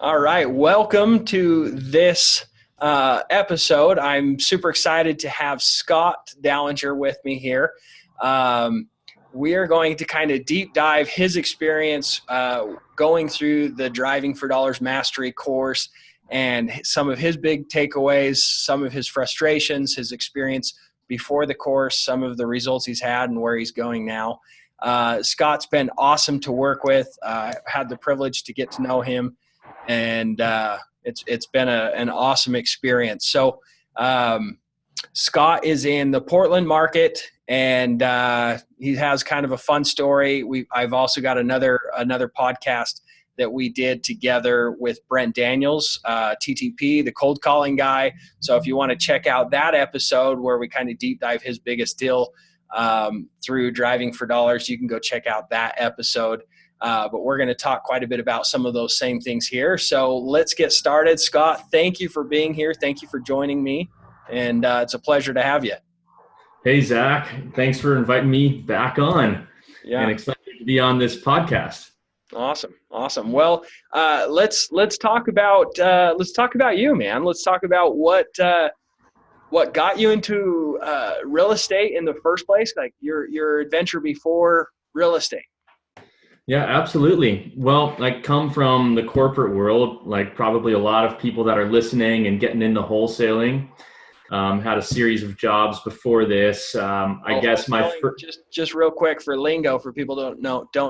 All right. Welcome to this episode. I'm super excited to have Scott Dalinger with me here. We are going to kind of deep dive his experience going through the Driving for Dollars Mastery course and some of his big takeaways, some of his frustrations, his experience before the course, some of the results he's had and where he's going now. Scott's been awesome to work with. I've had the privilege to get to know him. And it's been an awesome experience. So Scott is in the Portland market, and he has kind of a fun story. I've also got another podcast that we did together with Brent Daniels, TTP, the cold calling guy. So if you want to check out that episode where we kind of deep dive his biggest deal through Driving for Dollars, you can go check out that episode. But we're going to talk quite a bit about some of those same things here. So let's get started. Scott, thank you for being here. Thank you for joining me. And it's a pleasure to have you. Hey, Zach. Thanks for inviting me back on. Yeah. And excited to be on this podcast. Awesome. Well, let's talk about you, man. Let's talk about what got you into real estate in the first place, like your adventure before real estate. Yeah, absolutely. Well, I come from the corporate world, like probably a lot of people that are listening and getting into wholesaling. Had a series of jobs before this. I guess my just real quick for lingo for people don't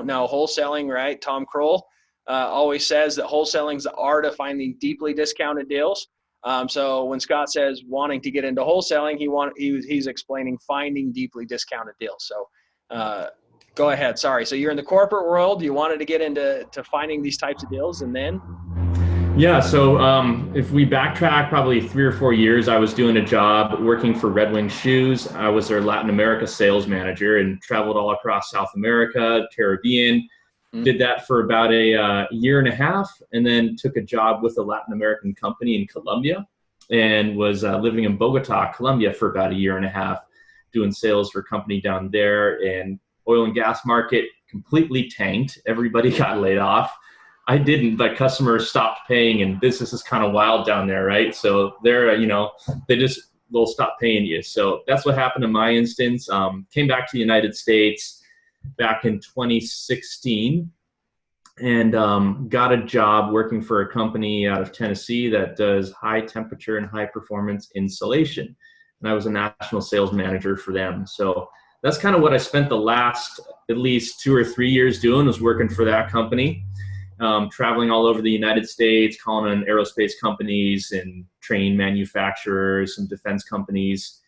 know wholesaling, right? Tom Kroll always says that wholesaling is the art of finding deeply discounted deals. So when Scott says wanting to get into wholesaling, he's explaining finding deeply discounted deals. So go ahead. Sorry. So you're in the corporate world. You wanted to get into finding these types of deals, and then? Yeah. So if we backtrack probably 3 or 4 years, I was doing a job working for Red Wing Shoes. I was their Latin America sales manager and traveled all across South America, Caribbean. Did that for about a year and a half, and then took a job with a Latin American company in Colombia, and was living in Bogota, Colombia for about a year and a half, doing sales for a company down there. And oil and gas market completely tanked. Everybody got laid off. I didn't, but customers stopped paying, and business is kind of wild down there, right? So they're, they'll stop paying you. So that's what happened in my instance. Came back to the United States back in 2016 and got a job working for a company out of Tennessee that does high temperature and high performance insulation. And I was a national sales manager for them. So that's kind of what I spent the last at least 2 or 3 years doing, was working for that company, traveling all over the United States, calling on aerospace companies and train manufacturers and defense companies.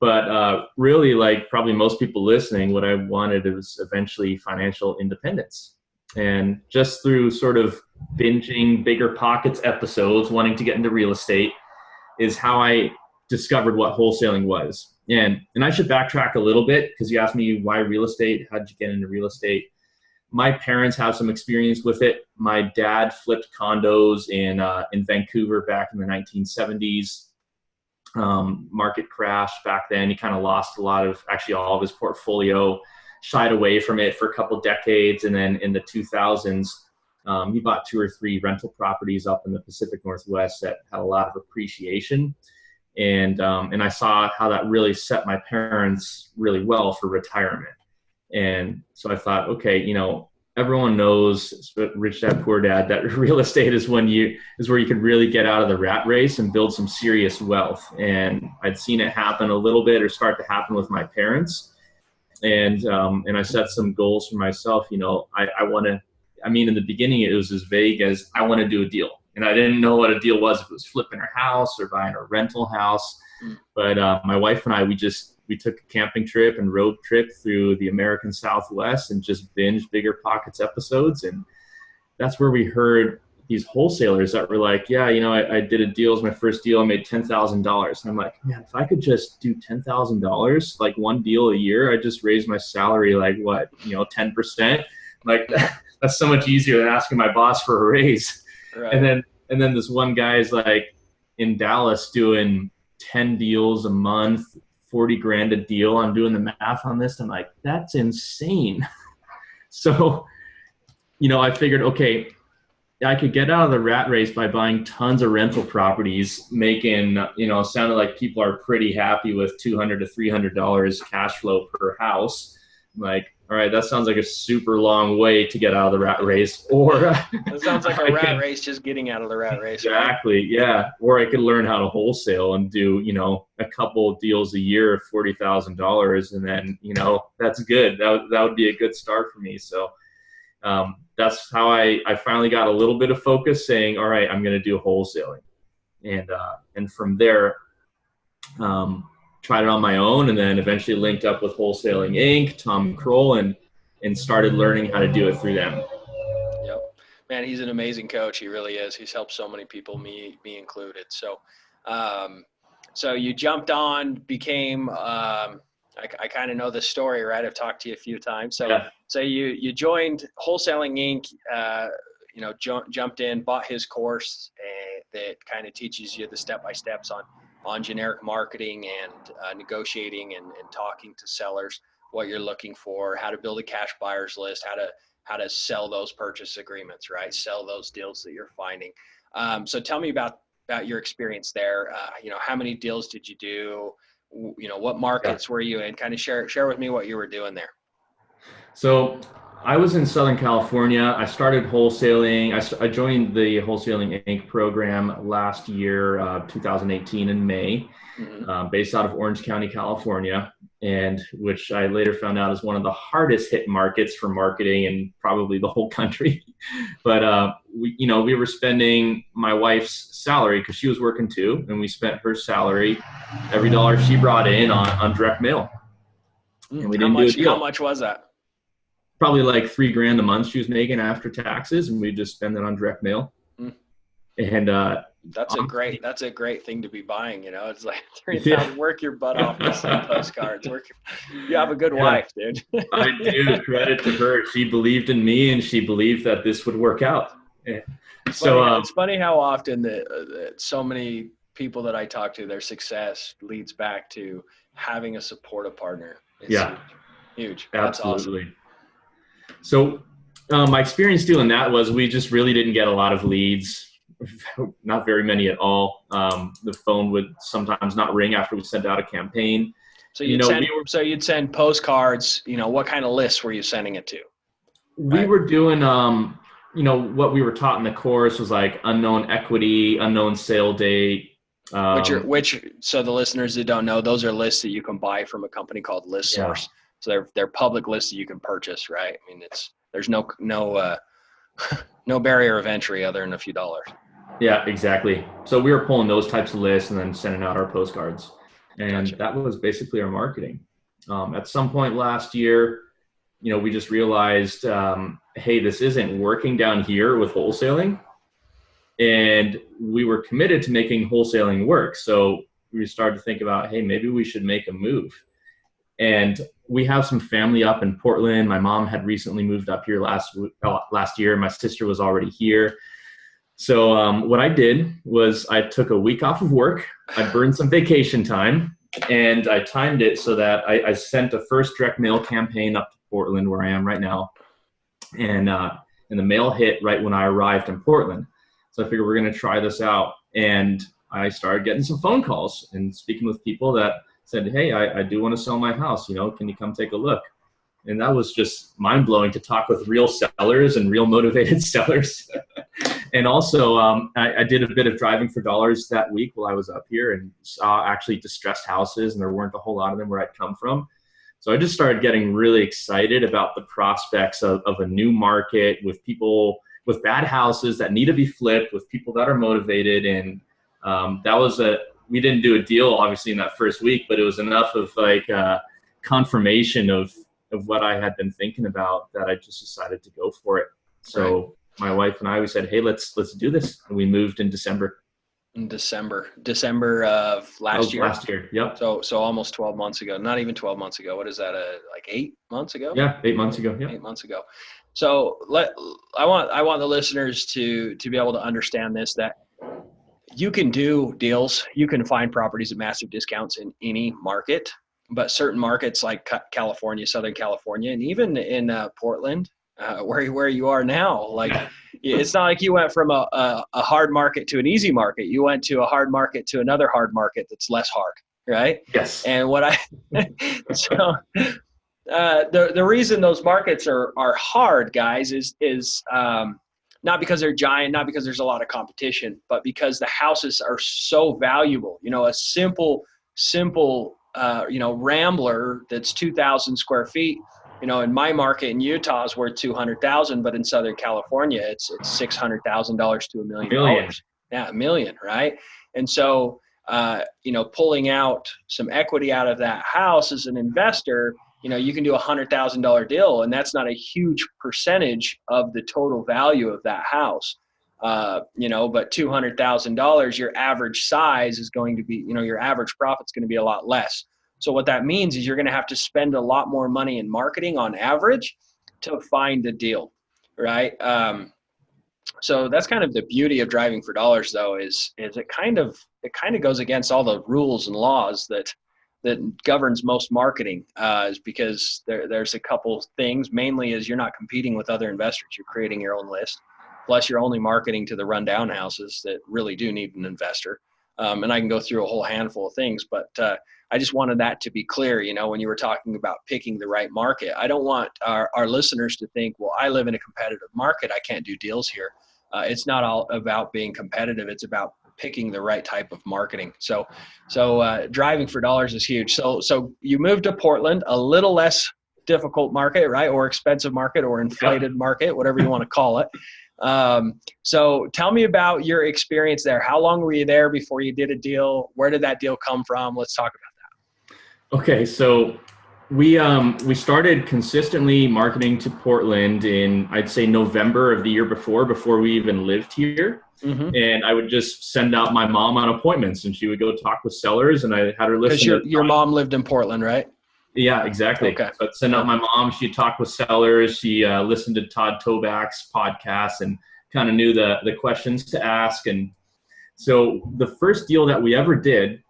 But really, like probably most people listening, what I wanted was eventually financial independence. And just through sort of binging Bigger Pockets episodes, wanting to get into real estate, is how I discovered what wholesaling was. And I should backtrack a little bit, because you asked me why real estate, how'd you get into real estate? My parents have some experience with it. My dad flipped condos in Vancouver back in the 1970s. Market crashed back then. He kind of lost actually all of his portfolio, shied away from it for a couple decades. And then in the 2000s, he bought 2 or 3 rental properties up in the Pacific Northwest that had a lot of appreciation. And I saw how that really set my parents really well for retirement. And so I thought, okay, everyone knows, Rich Dad, Poor Dad, that real estate is where you can really get out of the rat race and build some serious wealth. And I'd seen it happen a little bit, or start to happen, with my parents. And I set some goals for myself. In the beginning, it was as vague as, I want to do a deal. And I didn't know what a deal was, if it was flipping our house or buying a rental house. But my wife and I, we took a camping trip and road trip through the American Southwest and just binged Bigger Pockets episodes. And that's where we heard these wholesalers that were like, yeah, I did a deal. It was my first deal. I made $10,000. And I'm like, man, if I could just do $10,000, like one deal a year, I just raised my salary, like 10%. Like that's so much easier than asking my boss for a raise. Right. And then this one guy's like in Dallas doing 10 deals a month, 40 grand a deal. I'm doing the math on this. I'm like, that's insane. So, I figured, okay, I could get out of the rat race by buying tons of rental properties, making, sounded like people are pretty happy with $200 to $300 cash flow per house. I'm like, all right, that sounds like a super long way to get out of the rat race. Or that sounds like a rat race, just getting out of the rat race. Exactly. Right? Yeah. Or I could learn how to wholesale and do, a couple of deals a year, $40,000. And then, that's good. That would be a good start for me. So, that's how I finally got a little bit of focus, saying, all right, I'm going to do wholesaling. And from there, tried it on my own, and then eventually linked up with Wholesaling Inc., Tom Kroll, and started learning how to do it through them. Yep. Man, he's an amazing coach. He really is. He's helped so many people, me included. So, so you jumped on, became, I kind of know the story, right? I've talked to you a few times. So, yeah. So you joined Wholesaling Inc., jumped in, bought his course that kind of teaches you the step-by-steps on generic marketing and negotiating and talking to sellers, what you're looking for, how to build a cash buyer's list, how to sell those purchase agreements, right? Sell those deals that you're finding. So tell me about your experience there. How many deals did you do? What markets were you in? Kind of share with me what you were doing there. So I was in Southern California. I started wholesaling. I joined the Wholesaling Inc. program last year, 2018 in May, based out of Orange County, California, and which I later found out is one of the hardest hit markets for marketing in probably the whole country. But we were spending my wife's salary because she was working too, and we spent her salary, every dollar she brought in on direct mail. And we didn't do a deal. How much was that? Probably like $3,000 a month she was making after taxes, and we just spend it on direct mail. And that's a great thing to be buying. It's like $3,000. Work your butt off to send postcards. You have a good wife, dude. I do. Credit to her. She believed in me, and she believed that this would work out. It's funny how often that so many people that I talk to, their success leads back to having a supportive partner. It's huge. That's absolutely awesome. So my experience doing that was we just really didn't get a lot of leads, not very many at all. The phone would sometimes not ring after we sent out a campaign. So you'd send postcards. What kind of lists were you sending it to? We were doing, what we were taught in the course was like unknown equity, unknown sale date. Which so the listeners that don't know, those are lists that you can buy from a company called ListSource. So they're public lists that you can purchase, right? I mean, there's no barrier of entry other than a few dollars. Yeah, exactly. So we were pulling those types of lists and then sending out our postcards, and that was basically our marketing. At some point last year, we just realized, hey, this isn't working down here with wholesaling, and we were committed to making wholesaling work. So we started to think about, hey, maybe we should make a move. And we have some family up in Portland. My mom had recently moved up here last year. My sister was already here. So what I did was I took a week off of work. I burned some vacation time, and I timed it so that I sent a first direct mail campaign up to Portland, where I am right now. And the mail hit right when I arrived in Portland. So I figured we're going to try this out. And I started getting some phone calls and speaking with people that said, hey, I do want to sell my house. Can you come take a look? And that was just mind blowing to talk with real sellers and real motivated sellers. And also I did a bit of driving for dollars that week while I was up here and saw actually distressed houses, and there weren't a whole lot of them where I'd come from. So I just started getting really excited about the prospects of a new market with people with bad houses that need to be flipped, with people that are motivated. And we didn't do a deal obviously in that first week, but it was enough of like confirmation of what I had been thinking about that I just decided to go for it. So my wife and we said, hey, let's do this. And we moved in December. December of last year. Last year. Yep. So almost 12 months ago, not even 12 months ago. What is that? Like 8 months ago? Yeah. 8 months ago. Yeah. 8 months ago. So I want the listeners to be able to understand this, that you can do deals. You can find properties at massive discounts in any market, but certain markets like California, Southern California, and even in Portland, where you are now, like it's not like you went from a hard market to an easy market. You went to a hard market to another hard market that's less hard, right? Yes. And so the reason those markets are hard, guys, is not because they're giant, not because there's a lot of competition, but because the houses are so valuable. A simple Rambler that's 2,000 square feet. In my market in Utah is worth 200,000, but in Southern California, it's $600,000 to $1 million. Yeah, $1 million, right? And so, pulling out some equity out of that house as an investor, you can do $100,000 deal, and that's not a huge percentage of the total value of that house. But $200,000, your average size is going to be, your average profit's going to be a lot less. So what that means is you're going to have to spend a lot more money in marketing on average to find a deal, right? So that's kind of the beauty of driving for dollars, though, is it kind of goes against all the rules and laws that governs most marketing, is because there's a couple things. Mainly is you're not competing with other investors. You're creating your own list. Plus, you're only marketing to the rundown houses that really do need an investor. And I can go through a whole handful of things, but I just wanted that to be clear, when you were talking about picking the right market. I don't want our listeners to think, well, I live in a competitive market, I can't do deals here. It's not all about being competitive. It's about picking the right type of marketing. So driving for dollars is huge. So you moved to Portland, a little less difficult market, right? Or expensive market, or inflated market, whatever you want to call it. So tell me about your experience there. How long were you there before you did a deal? Where did that deal come from? Let's talk about that. Okay. So we started consistently marketing to Portland in, I'd say, November of the year before we even lived here. Mm-hmm. And I would just send out my mom on appointments, and she would go talk with sellers, and I had her listen. Because your mom lived in Portland, right? Yeah, exactly. Okay. So I'd send out my mom. She'd talk with sellers. She listened to Todd Toback's podcast and kind of knew the questions to ask. And so the first deal that we ever did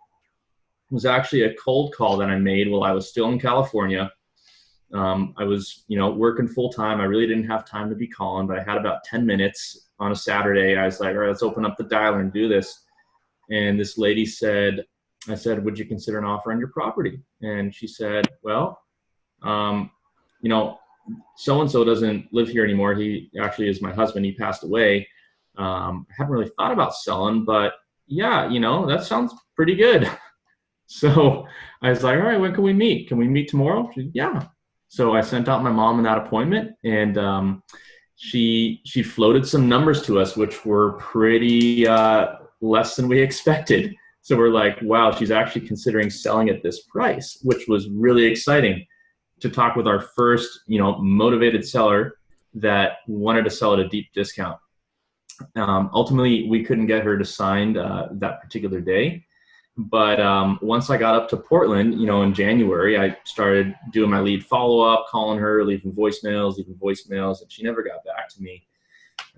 was actually a cold call that I made while I was still in California. I was, working full time. I really didn't have time to be calling, but I had about 10 minutes on a Saturday. I was like, all right, let's open up the dialer and do this. And this lady said, would you consider an offer on your property? And she said, well, so-and-so doesn't live here anymore. He actually is my husband. He passed away. I haven't really thought about selling, but yeah, that sounds pretty good. So I was like, all right, when can we meet? Can we meet tomorrow? She said, yeah. So I sent out my mom in that appointment, and she floated some numbers to us, which were pretty less than we expected. So we're like, wow, she's actually considering selling at this price, which was really exciting to talk with our first, motivated seller that wanted to sell at a deep discount. Ultimately, we couldn't get her to sign that particular day. But once I got up to Portland, in January, I started doing my lead follow-up, calling her, leaving voicemails, and she never got back to me.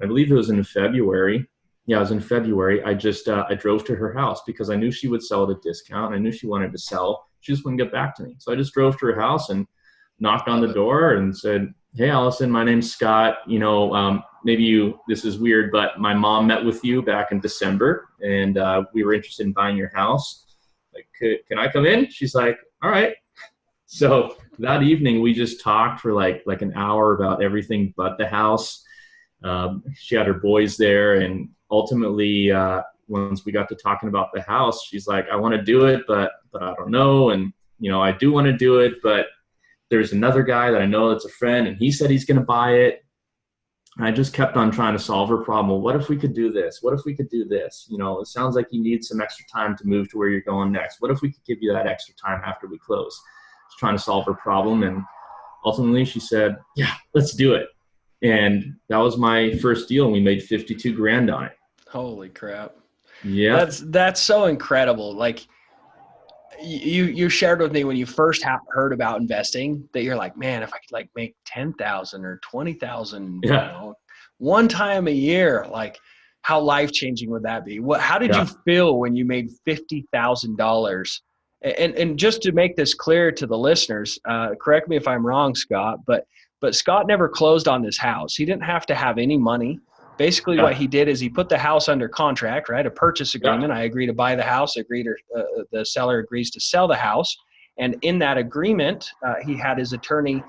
I believe it was in February. Yeah, it was in February. I just I drove to her house because I knew she would sell at a discount. I knew she wanted to sell. She just wouldn't get back to me. So I just drove to her house and knocked on the door and said, hey, Allison, my name's Scott. This is weird, but my mom met with you back in December, and we were interested in buying your house. Like, can I come in? She's like, all right. So that evening, we just talked for like an hour about everything but the house. She had her boys there, and ultimately, once we got to talking about the house, she's like, I want to do it, but I don't know. And, I do want to do it, but there's another guy that I know that's a friend, and he said he's going to buy it. And I just kept on trying to solve her problem. Well, what if we could do this? What if we could do this? It sounds like you need some extra time to move to where you're going next. What if we could give you that extra time after we close? Just trying to solve her problem. And ultimately she said, yeah, let's do it. And that was my first deal, and we made $52,000 on it. Holy crap. Yeah. That's so incredible. Like, you shared with me when you first heard about investing that you're like, man, if I could make 10,000 or 20,000, one time a year, like how life-changing would that be? How did you feel when you made $50,000? And just to make this clear to the listeners, correct me if I'm wrong, Scott, but Scott never closed on this house. He didn't have to have any money. basically what he did is he put the house under contract, right? A purchase agreement. I agree to buy the house, the seller agrees to sell the house. And in that agreement, he had his attorney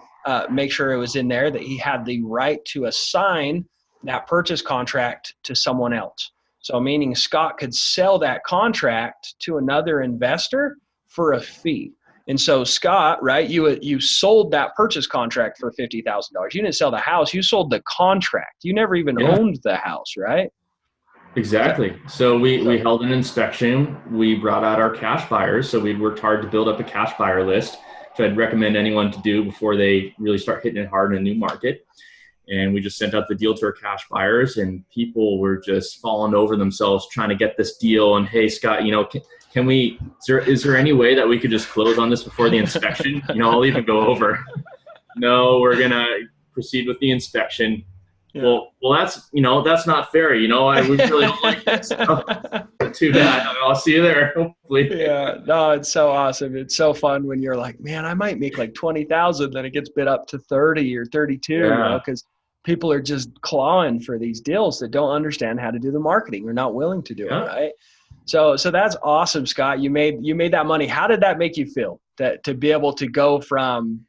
make sure it was in there that he had the right to assign that purchase contract to someone else. So meaning Scott could sell that contract to another investor for a fee. And so Scott, right, you sold that purchase contract for $50,000. You didn't sell the house, you sold the contract. You never even owned the house, right? Exactly. So we held an inspection. We brought out our cash buyers. So we worked hard to build up a cash buyer list, which I'd recommend anyone to do before they really start hitting it hard in a new market. And we just sent out the deal to our cash buyers, and people were just falling over themselves trying to get this deal. And hey, Scott, can we, is there any way that we could just close on this before the inspection? I'll even go over. No, we're going to proceed with the inspection. Yeah. Well, that's not fair. We really don't like this. Too bad. I'll see you there, hopefully. Yeah, no, it's so awesome. It's so fun when you're like, man, I might make like 20,000, then it gets bid up to 30 or 32, because people are just clawing for these deals that don't understand how to do the marketing. They're not willing to do it, right? So that's awesome, Scott. You made that money. How did that make you feel, that to be able to go from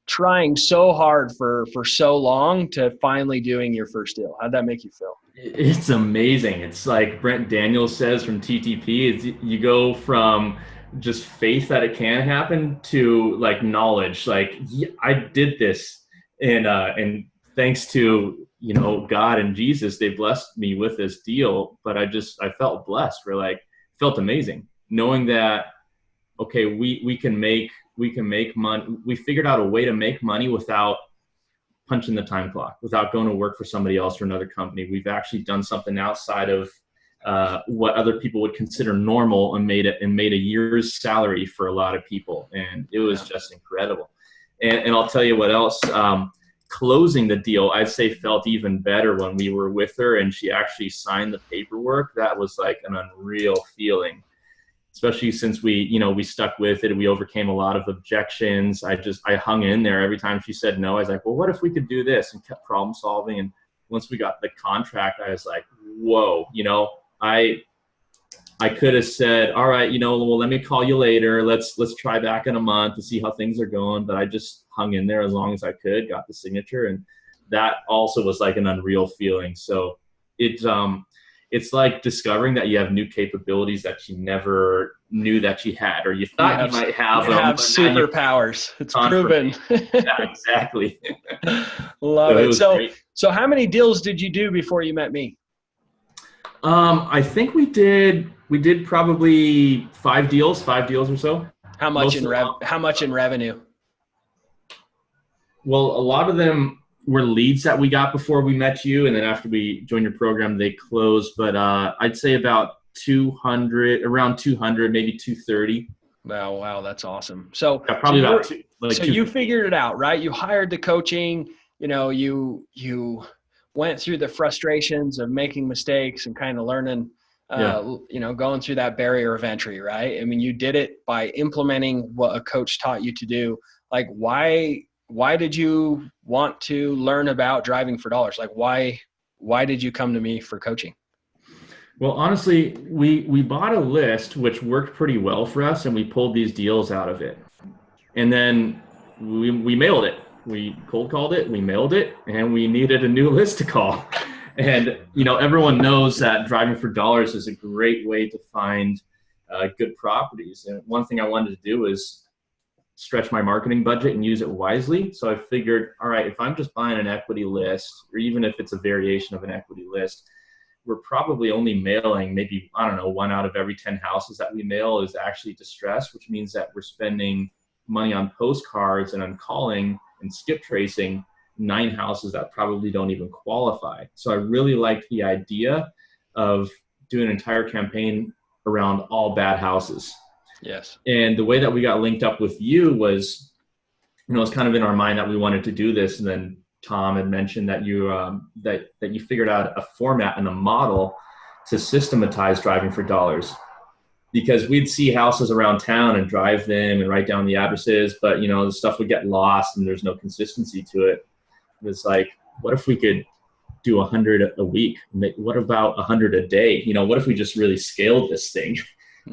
trying so hard for so long to finally doing your first deal? How'd that make you feel? It's amazing. It's like Brent Daniels says from TTP, you go from just faith that it can happen to like knowledge. Like, yeah, I did this, and thanks to God and Jesus, they blessed me with this deal. But I felt blessed. Felt amazing knowing that, okay, we can make money. We figured out a way to make money without punching the time clock, without going to work for somebody else or another company. We've actually done something outside of what other people would consider normal, and made a year's salary for a lot of people. And it was just incredible. And I'll tell you what else, closing the deal, I'd say felt even better when we were with her and she actually signed the paperwork. That was like an unreal feeling, especially since we stuck with it. We overcame a lot of objections. I hung in there. Every time she said no, I was like, well, what if we could do this? And kept problem solving. And once we got the contract, I was like, whoa, I could have said, all right, well, let me call you later. Let's try back in a month to see how things are going. But I just hung in there as long as I could, got the signature. And that also was like an unreal feeling. So it's like discovering that you have new capabilities that you never knew that you had, or you thought you might have. You have superpowers. It's proven. Yeah, exactly. Love it. So how many deals did you do before you met me? I think we did probably 5 deals or so. How much in revenue? Well, a lot of them were leads that we got before we met you, and then after we joined your program, they closed. But I'd say about 200, around 200, maybe 230. Wow, that's awesome. So yeah, probably about two. So you figured it out, right? You hired the coaching. You went through the frustrations of making mistakes and kind of learning. Going through that barrier of entry, right? I mean, you did it by implementing what a coach taught you to do. Like, why did you want to learn about driving for dollars? Like, why did you come to me for coaching? Well, honestly, we bought a list which worked pretty well for us, and we pulled these deals out of it. And then we mailed it. We cold called it, we mailed it, and we needed a new list to call. And, everyone knows that driving for dollars is a great way to find good properties. And one thing I wanted to do is stretch my marketing budget and use it wisely. So I figured, all right, if I'm just buying an equity list, or even if it's a variation of an equity list, we're probably only mailing maybe, 1 out of every 10 houses that we mail is actually distressed, which means that we're spending money on postcards and on calling and skip tracing 9 houses that probably don't even qualify. So I really liked the idea of doing an entire campaign around all bad houses. Yes. And the way that we got linked up with you was, it's kind of in our mind that we wanted to do this. And then Tom had mentioned that you that you figured out a format and a model to systematize driving for dollars. Because we'd see houses around town and drive them and write down the addresses, but the stuff would get lost and there's no consistency to it. It's like, what if we could do 100 a week. What about 100 a day? What if we just really scaled this thing?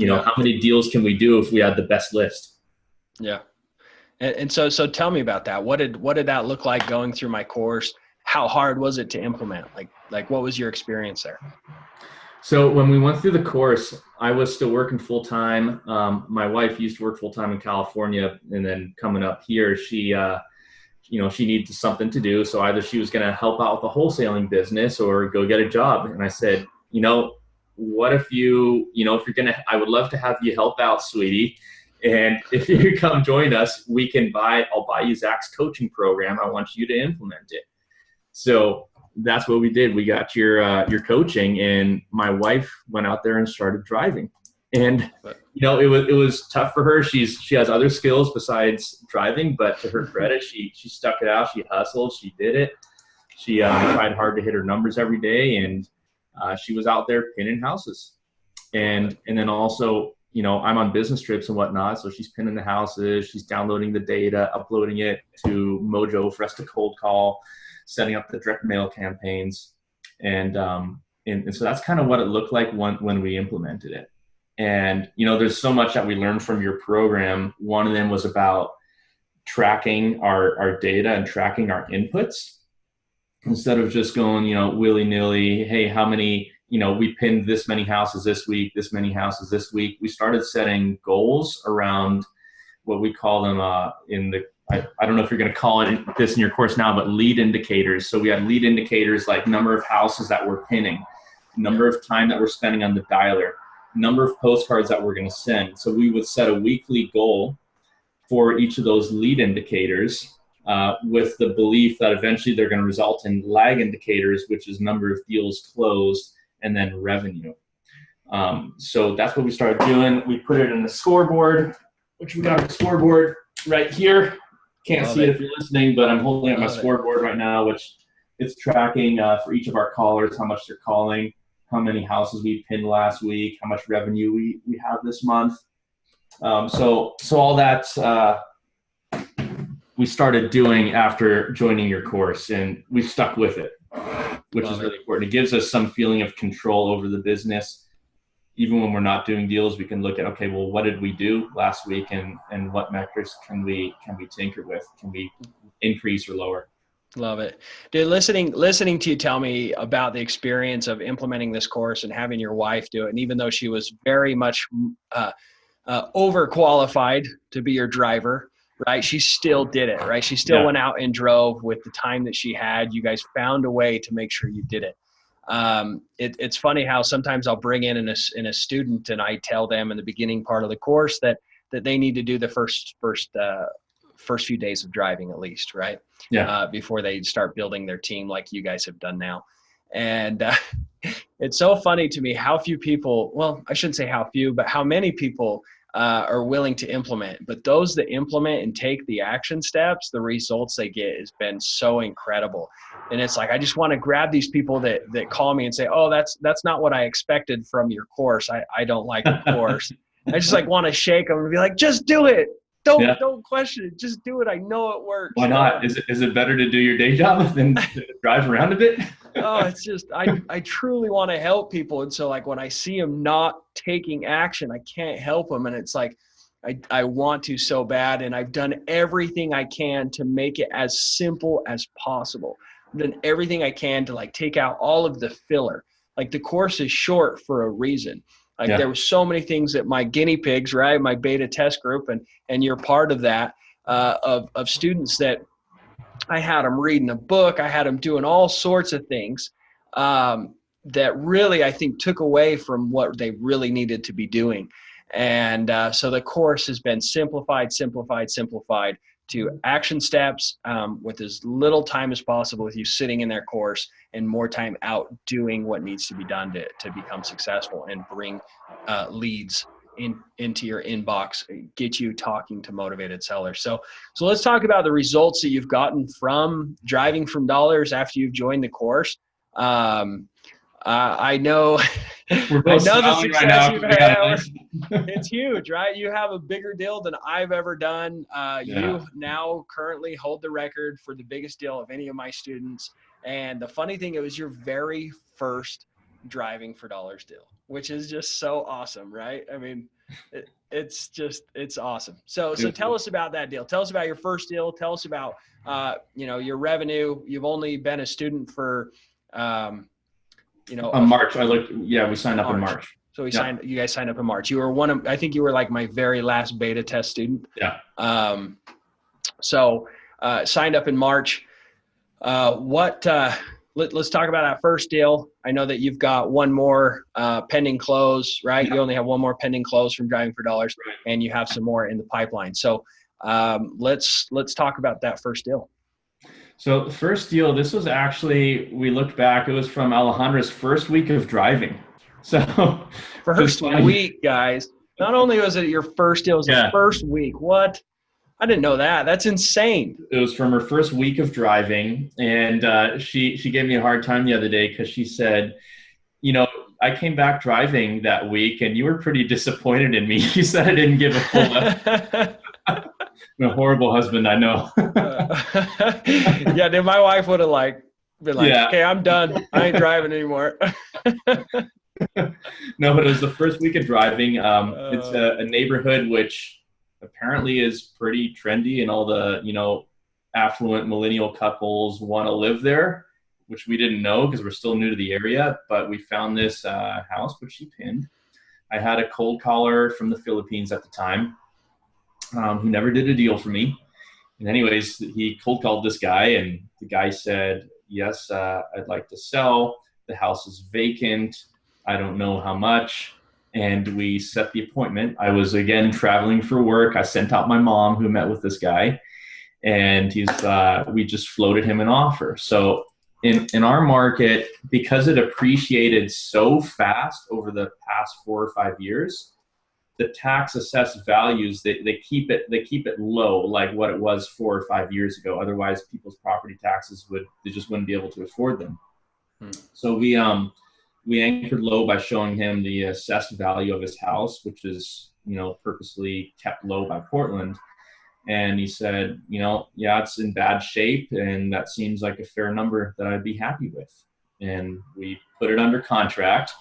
How many deals can we do if we had the best list? Yeah. And so tell me about that. What did that look like going through my course? How hard was it to implement? Like what was your experience there? So when we went through the course, I was still working full time. My wife used to work full time in California, and then coming up here, she needed something to do. So either she was going to help out with the wholesaling business or go get a job. And I said, what if I would love to have you help out, sweetie. And if you come join us, I'll buy you Zach's coaching program. I want you to implement it. So that's what we did. We got your coaching, and my wife went out there and started driving. And it was tough for her. She has other skills besides driving, but to her credit, she stuck it out. She hustled. She did it. She tried hard to hit her numbers every day, and she was out there pinning houses. And then also, I'm on business trips and whatnot, so she's pinning the houses. She's downloading the data, uploading it to Mojo for us to cold call, setting up the direct mail campaigns, and so that's kind of what it looked like when we implemented it. And there's so much that we learned from your program. One of them was about tracking our data and tracking our inputs instead of just going willy-nilly. Hey, how many we pinned this many houses this week, this many houses this week. We started setting goals around what we call them I don't know if you're going to call it this in your course now, but lead indicators. So we had lead indicators like number of houses that we're pinning, number of time that we're spending on the dialer, number of postcards that we're going to send. So we would set a weekly goal for each of those lead indicators with the belief that eventually they're going to result in lag indicators, which is number of deals closed and then revenue. So that's what we started doing. We put it in the scoreboard, which we got a scoreboard right here. Can't see it if you're listening, but I'm holding up my scoreboard right now, which it's tracking for each of our callers, how much they're calling, how many houses we pinned last week, how much revenue we have this month. So all that we started doing after joining your course, and we've stuck with it, which is really important. It gives us some feeling of control over the business. Even when we're not doing deals, we can look at, okay, well, what did we do last week, and what metrics can we tinker with? Can we increase or lower? Love it. Dude, listening to you tell me about the experience of implementing this course and having your wife do it, and even though she was very much overqualified to be your driver, right? She still did it, right? She still went out and drove with the time that she had. You guys found a way to make sure you did it. It's funny how sometimes I'll bring in a student, and I tell them in the beginning part of the course that they need to do the first few days of driving at least, right? Before they start building their team like you guys have done now. And it's so funny to me how few people, well, I shouldn't say how few, but how many people are willing to implement. But those that implement and take the action steps, the results they get has been so incredible. And it's like, I just want to grab these people that call me and say, oh, that's not what I expected from your course. I don't like the course. I just want to shake them and be like, just do it. Don't question it. Just do it. I know it works. Why not? Is it better to do your day job than to drive around a bit? Oh, it's just, I truly want to help people. And so when I see them not taking action, I can't help them. And it's like, I want to so bad. And I've done everything I can to make it as simple as possible. I've done everything I can to take out all of the filler. The course is short for a reason. There were so many things that my guinea pigs, right? My beta test group, and you're part of that, of students that I had them reading a book. I had them doing all sorts of things that really, I think, took away from what they really needed to be doing. And so the course has been simplified to action steps with as little time as possible with you sitting in their course and more time out doing what needs to be done to become successful and bring leads into your inbox, get you talking to motivated sellers. So let's talk about the results that you've gotten from driving from dollars after you've joined the course. I know, we're both the success right now, you've had. It's huge, right? You have a bigger deal than I've ever done. You now currently hold the record for the biggest deal of any of my students. And the funny thing, it was your very first driving for dollars deal, which is just so awesome, right? I mean, it's awesome. So tell us about that deal. Tell us about your first deal. Tell us about your revenue. You've only been a student for March. We signed up in March. So you guys signed up in March. You were I think you were like my very last beta test student. Yeah. Signed up in March. Let's talk about that first deal. I know that you've got one more pending close, right? Yeah. You only have one more pending close from driving for dollars, right, and you have some more in the pipeline. So let's talk about that first deal. So the first deal, this was actually, we looked back, it was from Alejandra's first week of driving. So first week, guys. Not only was it your first deal, it was the first week. What? I didn't know that. That's insane. It was from her first week of driving. And she gave me a hard time the other day because she said, I came back driving that week and you were pretty disappointed in me. You said I didn't give a full effort. I'm a horrible husband, I know. Yeah, dude, my wife would have been like, okay, I'm done. I ain't driving anymore. No, but it was the first week of driving. It's a neighborhood which apparently is pretty trendy, and all the affluent millennial couples want to live there, which we didn't know because we're still new to the area. But we found this house which she pinned. I had a cold caller from the Philippines at the time who never did a deal for me. And anyways, he cold called this guy, and the guy said, yes, I'd like to sell. The house is vacant. I don't know how much. And we set the appointment. I was, again, traveling for work. I sent out my mom, who met with this guy, and we just floated him an offer. So in our market, because it appreciated so fast over the past 4 or 5 years, the tax assessed values, they keep it low, like what it was 4 or 5 years ago. Otherwise, people's property taxes they just wouldn't be able to afford them. So we anchored low by showing him the assessed value of his house, which is, purposely kept low by Portland. And he said, it's in bad shape, and that seems like a fair number that I'd be happy with. And we put it under contract,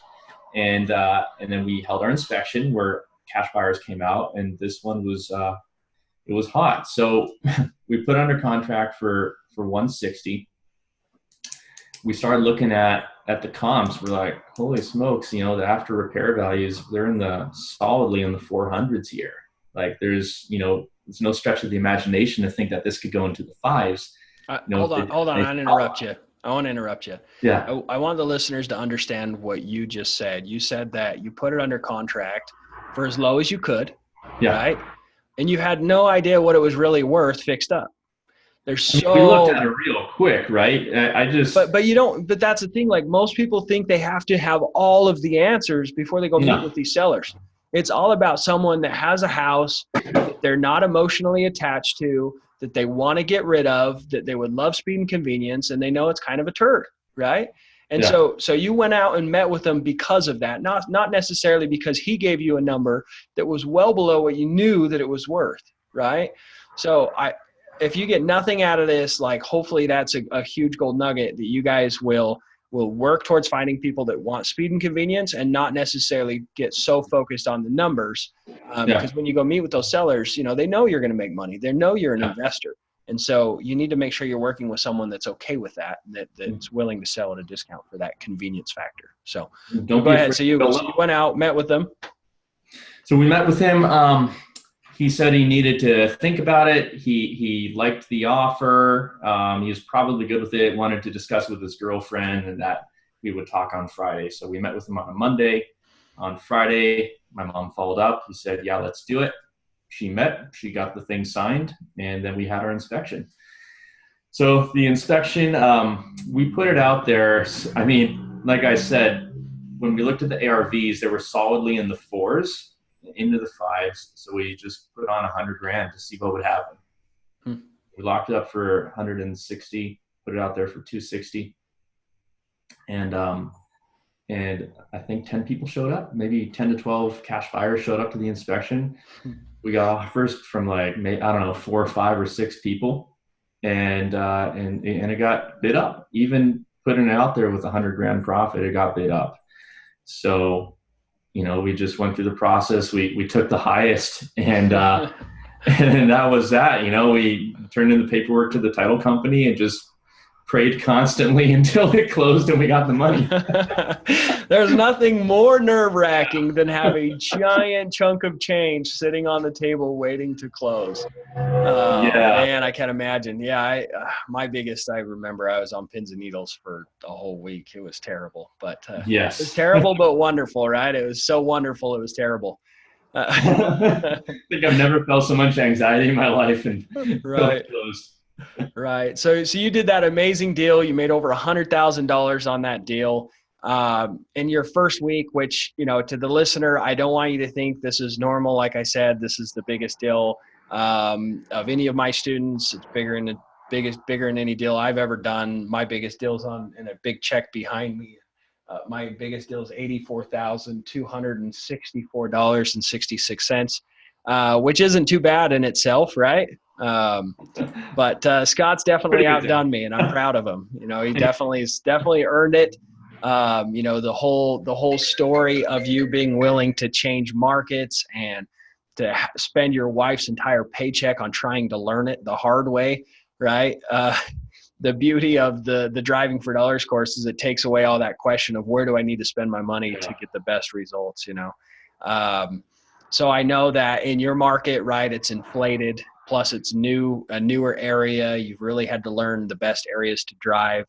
and then we held our inspection where cash buyers came out, and this one was it was hot. So we put under contract for 160. We started looking at the comps. We're like, holy smokes, the after repair values, they're solidly in the 400s here. Like there's no stretch of the imagination to think that this could go into the 5s. Hold on. I want to interrupt you. Yeah. I want the listeners to understand what you just said. You said that you put it under contract for as low as you could, right? And you had no idea what it was really worth fixed up. We looked at it real quick, right? But that's the thing. Like most people think they have to have all of the answers before they go meet with these sellers. It's all about someone that has a house that they're not emotionally attached to, that they want to get rid of, that they would love speed and convenience, and they know it's kind of a turd, right? And so you went out and met with them because of that, not necessarily because he gave you a number that was well below what you knew that it was worth, right? So if you get nothing out of this, like hopefully that's a huge gold nugget that you guys will work towards finding people that want speed and convenience and not necessarily get so focused on the numbers. Because when you go meet with those sellers, they know you're going to make money. They know you're an investor. And so you need to make sure you're working with someone that's okay with that's willing to sell at a discount for that convenience factor. So go ahead. So you went out, met with them. So we met with him. He said he needed to think about it. He liked the offer. He was probably good with it, wanted to discuss it with his girlfriend, and that we would talk on Friday. So we met with him on a Monday. On Friday, my mom followed up. He said, yeah, let's do it. She got the thing signed, and then we had our inspection. So the inspection, we put it out there. I mean, like I said, when we looked at the ARVs, they were solidly in the 4s. Into the 5s, so we just put on $100,000 to see what would happen. We locked it up for 160, put it out there for 260, and I think 10 people showed up. Maybe 10 to 12 cash buyers showed up to the inspection. We got offers from 4 or 5 or 6 people, and it got bid up. Even putting it out there with 100 grand profit, it got bid up. So, we just went through the process. We took the highest, and and that was that. We turned in the paperwork to the title company and just prayed constantly until it closed and we got the money. There's nothing more nerve-wracking than have a giant chunk of change sitting on the table waiting to close. Man, I can't imagine. Yeah, I remember I was on pins and needles for a whole week. It was terrible, but yes, it was terrible but wonderful, right? It was so wonderful, it was terrible. I think I've never felt so much anxiety in my life, and right. Right. So you did that amazing deal. You made over $100,000 on that deal. In your first week, which, to the listener, I don't want you to think this is normal. Like I said, this is the biggest deal of any of my students. It's bigger than any deal I've ever done. My biggest deal's in a big check behind me. My biggest deal is $84,264.66, which isn't too bad in itself, right? But Scott's definitely outdone me, and I'm proud of him. He definitely earned it. The whole story of you being willing to change markets and to spend your wife's entire paycheck on trying to learn it the hard way, right? The beauty of the Driving for Dollars course is it takes away all that question of where do I need to spend my money to get the best results, So I know that in your market, right, it's inflated, plus it's a newer area. You've really had to learn the best areas to drive.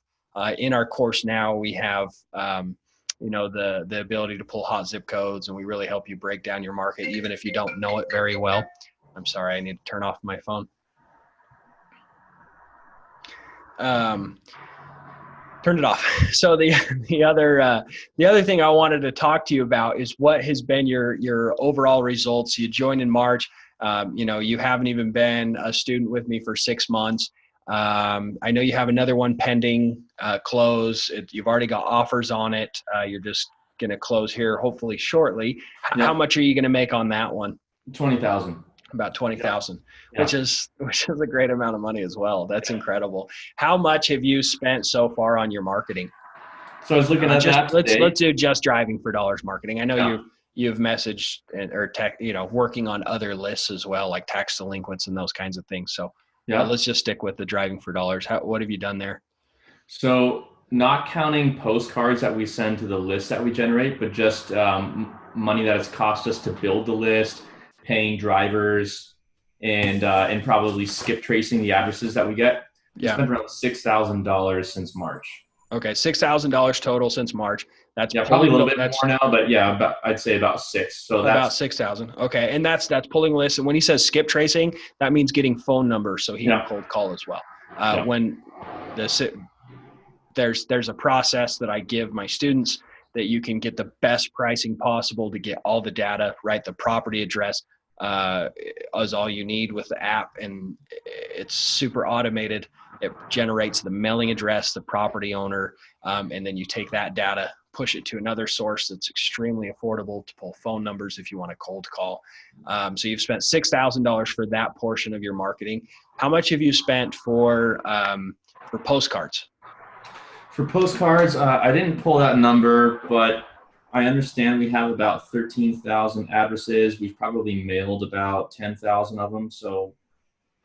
In our course now, we have, the ability to pull hot zip codes, and we really help you break down your market, even if you don't know it very well. I'm sorry, I need to turn off my phone. Turned it off. So the other thing I wanted to talk to you about is what has been your overall results. You joined in March. You haven't even been a student with me for 6 months. I know you have another one pending close. You've already got offers on it. You're just going to close here hopefully shortly. Yep. How much are you going to make on that one? 20,000. About 20,000, which is a great amount of money as well. That's incredible. How much have you spent so far on your marketing? So I was looking at that today. Let's do just Driving for Dollars marketing. I know you've messaged or working on other lists as well, like tax delinquents and those kinds of things. So let's just stick with the Driving for Dollars. What have you done there? So not counting postcards that we send to the list that we generate, but just money that it's cost us to build the list, paying drivers, and probably skip tracing the addresses that we get. We spent around $6,000 since March. Okay, $6,000 total since March. That's probably a little bit more now, but I'd say about 6. So that's about 6,000. Okay, and that's pulling lists. And when he says skip tracing, that means getting phone numbers, so he can cold call as well. When there's a process that I give my students that you can get the best pricing possible to get all the data, right? The property address is all you need with the app, and it's super automated. It generates the mailing address, the property owner, and then you take that data, push it to another source that's extremely affordable to pull phone numbers if you want to cold call. So you've spent $6,000 for that portion of your marketing. How much have you spent for postcards? For postcards, I didn't pull that number, but I understand we have about 13,000 addresses. We've probably mailed about 10,000 of them. So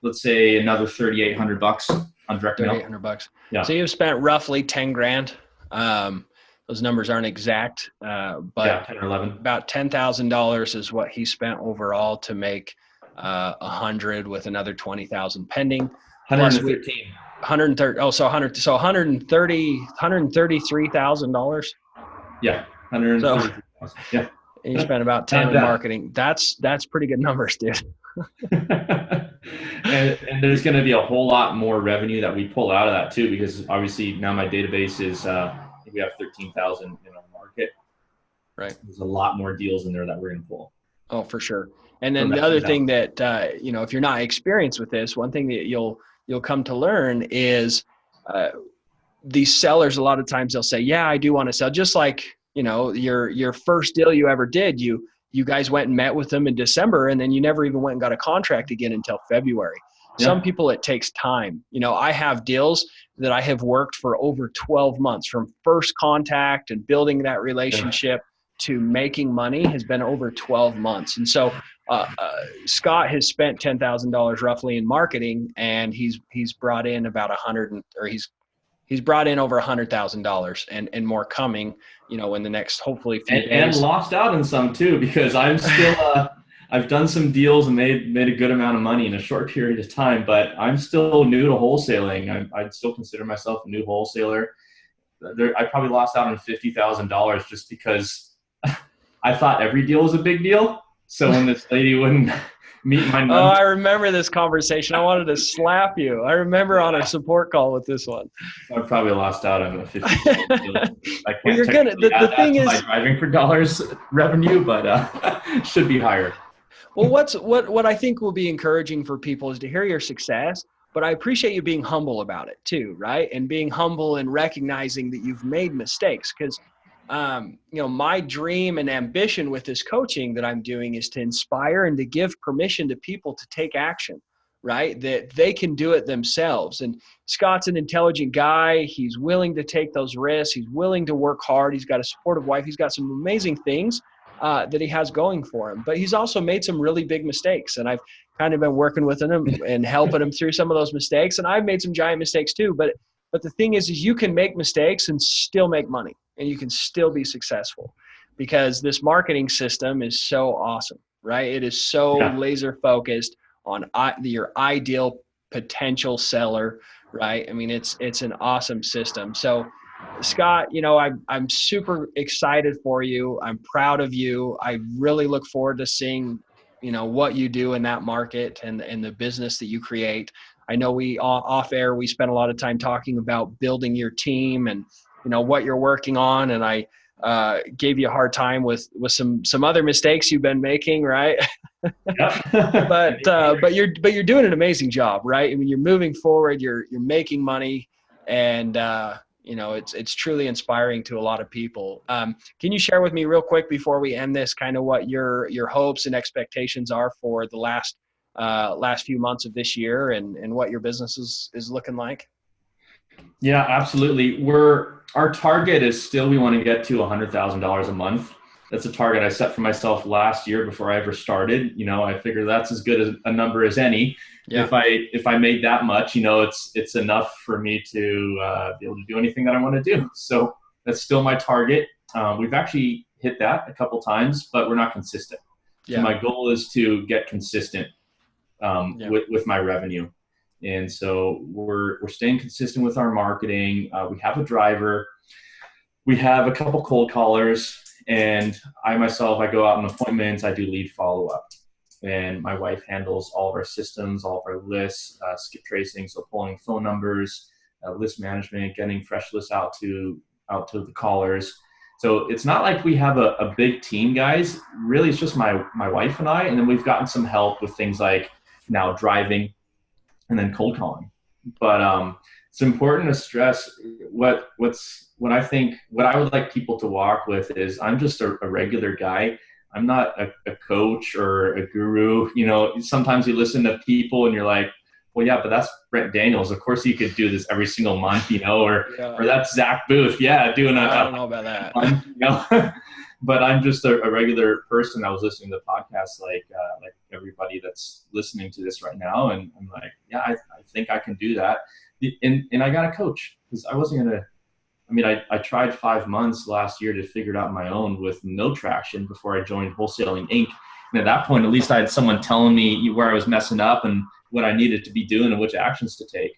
let's say another $3,800 on direct mail. $3,800. Yeah. So you've spent roughly 10 grand. Those numbers aren't exact, but 10 or 11. About $10,000 is what he spent overall to make 100 with another 20,000 pending. 113. 130. Oh, so $133,000. Yeah, 133,000. Yeah. And you spent about 10 in marketing. That's pretty good numbers, dude. and there's going to be a whole lot more revenue that we pull out of that too, because obviously now my database is we have 13,000 in our market. Right. There's a lot more deals in there that we're going to pull. Oh, for sure. And then the other thing that if you're not experienced with this, one thing that you'll come to learn is these sellers, a lot of times they'll say, yeah, I do want to sell. Just like, your first deal you ever did, you guys went and met with them in December, and then you never even went and got a contract again until February. Some people, it takes time. I have deals that I have worked for over 12 months, from first contact and building that relationship to making money has been over 12 months. And so Scott has spent $10,000 roughly in marketing, and he's brought in about he's brought in over $100,000 and more coming, in the next, hopefully, few days. And lost out on some too, because I'm still, I've done some deals and made a good amount of money in a short period of time, but I'm still new to wholesaling. I'd still consider myself a new wholesaler. I probably lost out on $50,000 just because I thought every deal was a big deal. So when this lady wouldn't meet my number. Oh, I remember this conversation. I wanted to slap you. I remember on a support call with this one. I probably lost out on a $50,000 deal. I can't you're gonna, the thing is, my driving for dollars revenue, but should be higher. Well, what I think will be encouraging for people is to hear your success, but I appreciate you being humble about it too, right? And being humble and recognizing that you've made mistakes, because my dream and ambition with this coaching that I'm doing is to inspire and to give permission to people to take action, right? That they can do it themselves. And Scott's an intelligent guy. He's willing to take those risks. He's willing to work hard. He's got a supportive wife. He's got some amazing things that he has going for him, but he's also made some really big mistakes. And I've kind of been working with him and helping him through some of those mistakes. And I've made some giant mistakes too. But the thing is you can make mistakes and still make money, and you can still be successful, because this marketing system is so awesome, right? It is so laser focused on your ideal potential seller, right? I mean, it's an awesome system. So Scott, I'm super excited for you. I'm proud of you. I really look forward to seeing, what you do in that market and the business that you create. I know we off air, we spent a lot of time talking about building your team and, what you're working on. And I gave you a hard time with some other mistakes you've been making, right? but you're doing an amazing job, right? I mean, you're moving forward, you're making money, and it's truly inspiring to a lot of people. Can you share with me real quick before we end this, kind of what your hopes and expectations are for the last few months of this year, and what your business is looking like? Yeah, absolutely. Our target is still, we want to get to $100,000 a month. That's a target I set for myself last year before I ever started. I figure that's as good as a number as any. Yeah. If I made that much, it's enough for me to be able to do anything that I want to do. So that's still my target. We've actually hit that a couple times, but we're not consistent. Yeah. So my goal is to get consistent with my revenue. And so we're staying consistent with our marketing. We have a driver. We have a couple cold callers. And I myself, I go out on appointments. I do lead follow-up. And my wife handles all of our systems, all of our lists, skip tracing, so pulling phone numbers, list management, getting fresh lists out to the callers. So it's not like we have a big team, guys. Really, it's just my wife and I. And then we've gotten some help with things like now driving and then cold calling. But it's important to stress what I would like people to walk with is I'm just a regular guy. I'm not a coach or a guru. Sometimes you listen to people and you're like, well, yeah, but that's Brent Daniels. Of course he could do this every single month, or that's Zach Booth. Yeah, doing I don't know about that. But I'm just a regular person. I was listening to the podcast like everybody that's listening to this right now. And I'm like, yeah, I think I can do that. And I got a coach, because I wasn't going to, I tried 5 months last year to figure it out on my own with no traction before I joined Wholesaling Inc. And at that point, at least I had someone telling me where I was messing up and what I needed to be doing and which actions to take.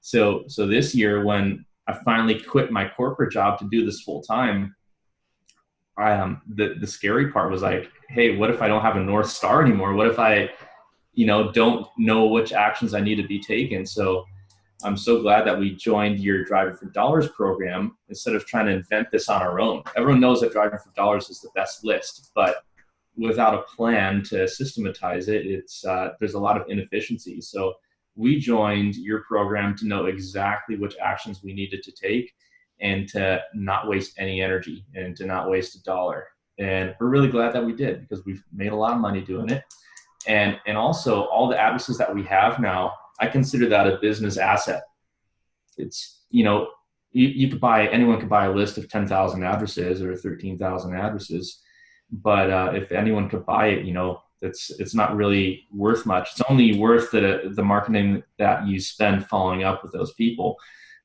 So this year, when I finally quit my corporate job to do this full time, the scary part was like, hey, what if I don't have a North Star anymore? What if I, don't know which actions I need to be taken? So I'm so glad that we joined your Driving for Dollars program instead of trying to invent this on our own. Everyone knows that Driving for Dollars is the best list, but without a plan to systematize it, there's a lot of inefficiencies. So we joined your program to know exactly which actions we needed to take and to not waste any energy and to not waste a dollar. And we're really glad that we did, because we've made a lot of money doing it. And also all the addresses that we have now, I consider that a business asset. It's, you could anyone could buy a list of 10,000 addresses or 13,000 addresses, but if anyone could buy it, it's not really worth much. It's only worth the marketing that you spend following up with those people.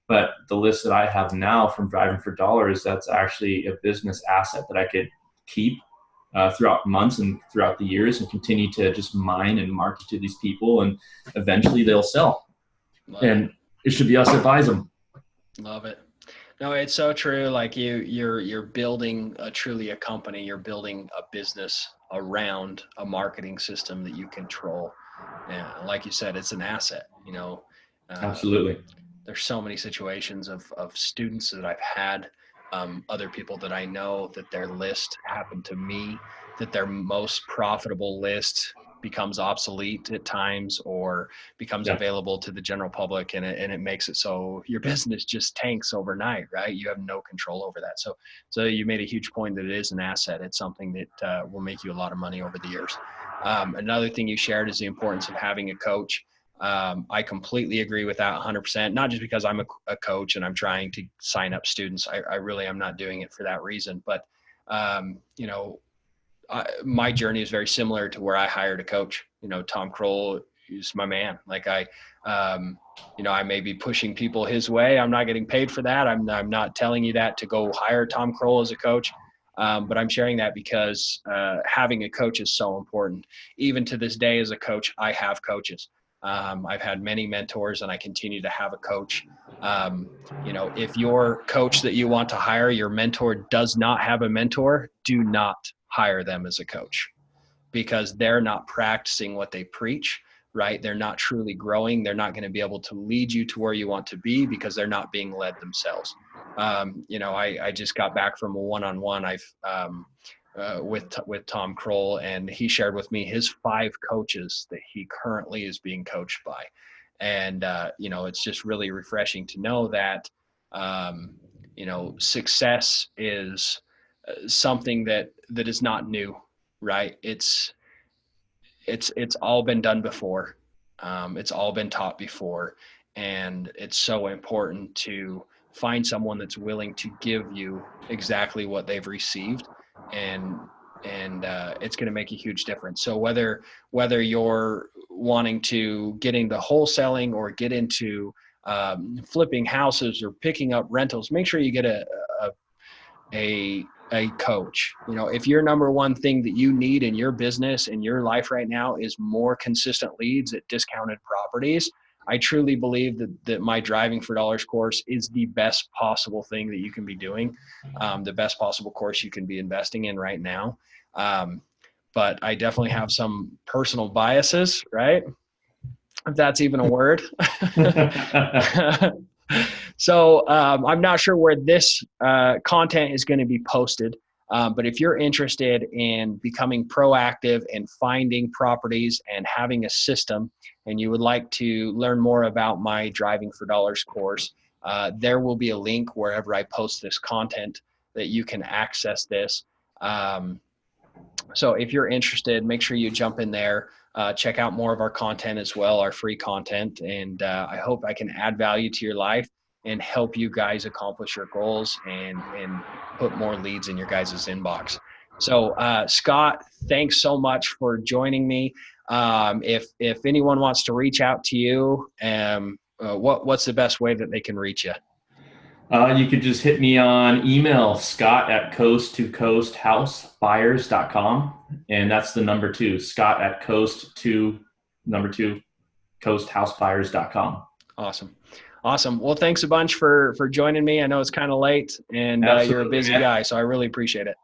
But the list that I have now from Driving for Dollars, that's actually a business asset that I could keep throughout months and throughout the years and continue to just mine and market to these people, and eventually they'll sell. And it should be us that buys them. Love it. No, it's so true. Like you're building truly a company. You're building a business around a marketing system that you control. And like you said, it's an asset. Absolutely. There's so many situations of students that I've had, other people that I know, that their list happened to me, that their most profitable list becomes obsolete at times or becomes available to the general public, and it makes it so your business just tanks overnight, right? You have no control over that. So you made a huge point that it is an asset. It's something that will make you a lot of money over the years. Another thing you shared is the importance of having a coach. I completely agree with that 100%, not just because I'm a coach and I'm trying to sign up students. I really am not doing it for that reason, but my journey is very similar to where I hired a coach. Tom Kroll is my man. Like I may be pushing people his way. I'm not getting paid for that. I'm not telling you that to go hire Tom Kroll as a coach. But I'm sharing that because having a coach is so important. Even to this day as a coach, I have coaches. I've had many mentors and I continue to have a coach. If your coach that you want to hire, your mentor does not have a mentor, do not hire them as a coach, because they're not practicing what they preach, right? They're not truly growing. They're not going to be able to lead you to where you want to be because they're not being led themselves. I just got back from a one-on-one with Tom Kroll, and he shared with me his 5 coaches that he currently is being coached by. And, it's just really refreshing to know that, success is something that is not new, right? It's all been done before. It's all been taught before. And it's so important to find someone that's willing to give you exactly what they've received. And it's going to make a huge difference. So whether you're wanting to get into wholesaling or get into flipping houses or picking up rentals, make sure you get a coach. If your number one thing that you need in your business, in your life right now, is more consistent leads at discounted properties, I truly believe that my Driving for Dollars course is the best possible thing that you can be doing, the best possible course you can be investing in right now. But I definitely have some personal biases, right? If that's even a word. So I'm not sure where this content is going to be posted, but if you're interested in becoming proactive and finding properties and having a system, and you would like to learn more about my Driving for Dollars course, there will be a link wherever I post this content that you can access this. So if you're interested, make sure you jump in there. Check out more of our content as well, our free content. And I hope I can add value to your life and help you guys accomplish your goals and put more leads in your guys' inbox. So Scott, thanks so much for joining me. If anyone wants to reach out to you, what's the best way that they can reach you? You could just hit me on email, scott@coastcoasthousebuyers.com. And that's the number 2, scott@coasthousebuyers.com. Awesome. Well, thanks a bunch for joining me. I know it's kind of late and you're a busy guy, so I really appreciate it.